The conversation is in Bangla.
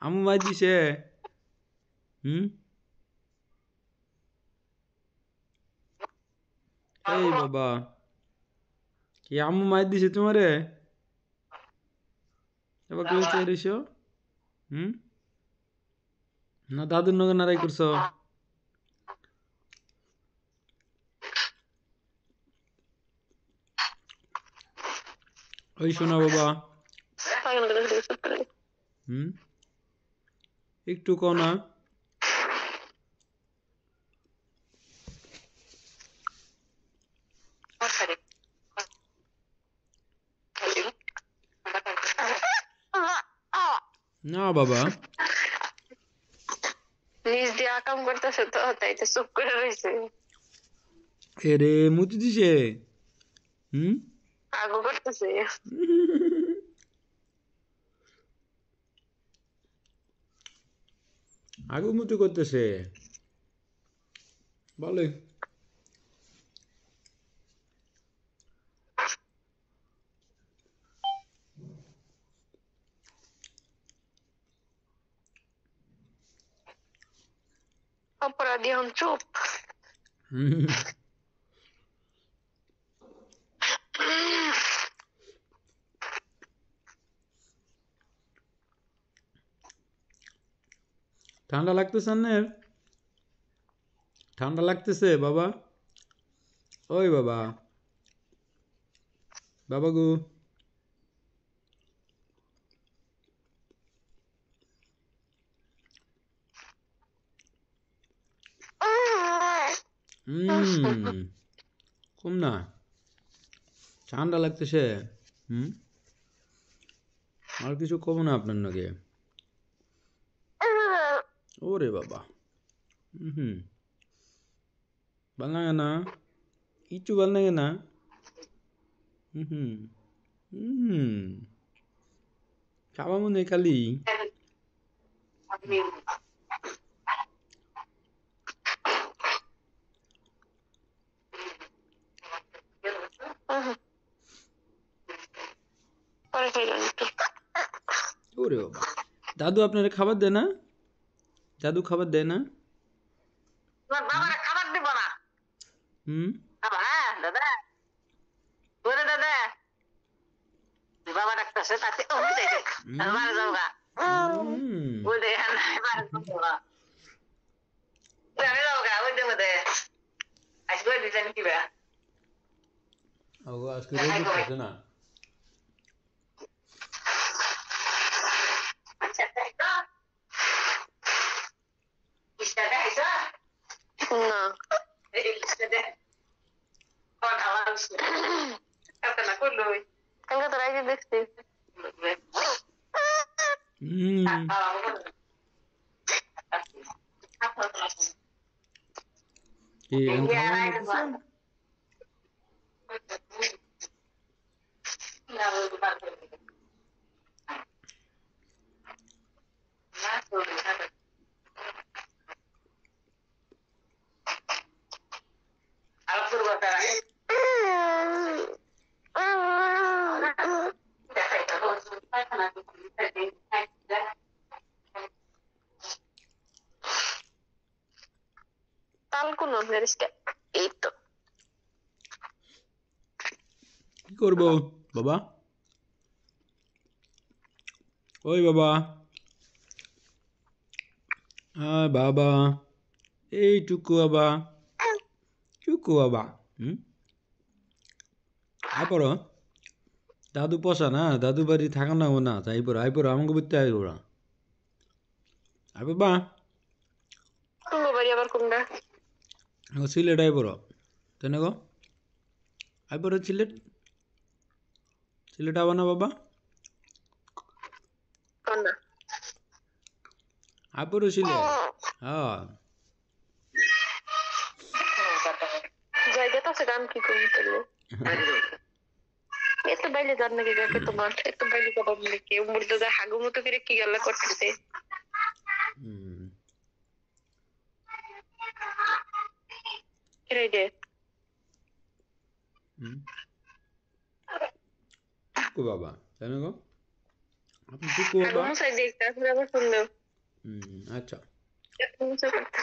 আম্মু মাই দিছে। হুম। এই বাবা, কি আম্মু মাই দিছে তোমারে? এবার কেউ চেয়ে রইছো? হুম। না দাদুর নগে নারাই করছো? ওই শোনা বাবা। হুম। একটু কও না। না বাবা। নিজ দিয়ে আকাম করতেছে তো তাই তো চুপ করে রয়েছে। এ রে মুতি দিছে। হুম। আগু করতেছে। আগু মুতি করতেছে। বলে অপরাধী হন চুপ। হুম। ঠান্ডা লাগতেছে না? ঠান্ডা লাগতেছে বাবা? ওই বাবা, বাবা গো। হুম। কম না, ঠান্ডা লাগতেছে। হুম। আর কিছু কম না আপনার নাকি? ওরে বাবা। হুম। ভাল লাগে না? কিচ্ছু ভাল লাগে না? হুম। হুম। খাওয়া মনে খালি। পরে খাইলাম একটু। ওরে বাবা, দাদু আপনারা খাবার দেয় না? দাদু খাবার দেয় না? তোমার বাবারা খাবার দিব না। হুম। খাবার হ্যাঁ দাদা। ওরে দাদা, বাবা ডাকতেছে তাতে বারে যাও গা। হুম। ওই দেখেন বারে যাও গা। যাও গা ওই দেখে আসবে ডিজাইন কিবা। ও আজকে রোদ উঠতেছে না? আচ্ছা তাই তো ইস্টা দেখাইছো? না এই লিস্টে দেখ কোন আমার কত না করলো কালকে তো রাইতে দেখছি। হুম। কি এখন খাবার বানাইতেছেন? তাল কোন এই তো কি করবো বাবা? ওই বাবা, বাবা, এইটুকু বাবা, টুকু বাবা। হুম। আয় পড়ো। দাদু পোষা না, দাদু বাড়ি থাকা না না, তাই পড়ো, আয় পড়ো, আমাকে বুঝতে আয় পড়ো। আয় বাবা। কোন বাড়ি আবার কোনটা? ও সিলেট আয় পড়ো। তাই না গো? আয় পড়ো সিলেট। সিলেট আবা না বাবা? কোনটা আয় পড়ো সিলেট। হ্যাঁ। জায়গা তো আছে গান কি করবি তাহলে? এত বাইরে যান নাকি কাকে তোমার এত বাইরে যাবার নাকি উমর দাদা হাগু মতো করে কি গাল্লা করতেছে। হুম। রে হুম। টুকু বাবা, তাই না গো? আপনি টুকু বাবা মুসাই দেখতে আসলে আবার শুনলেও আচ্ছা মুসাই করতে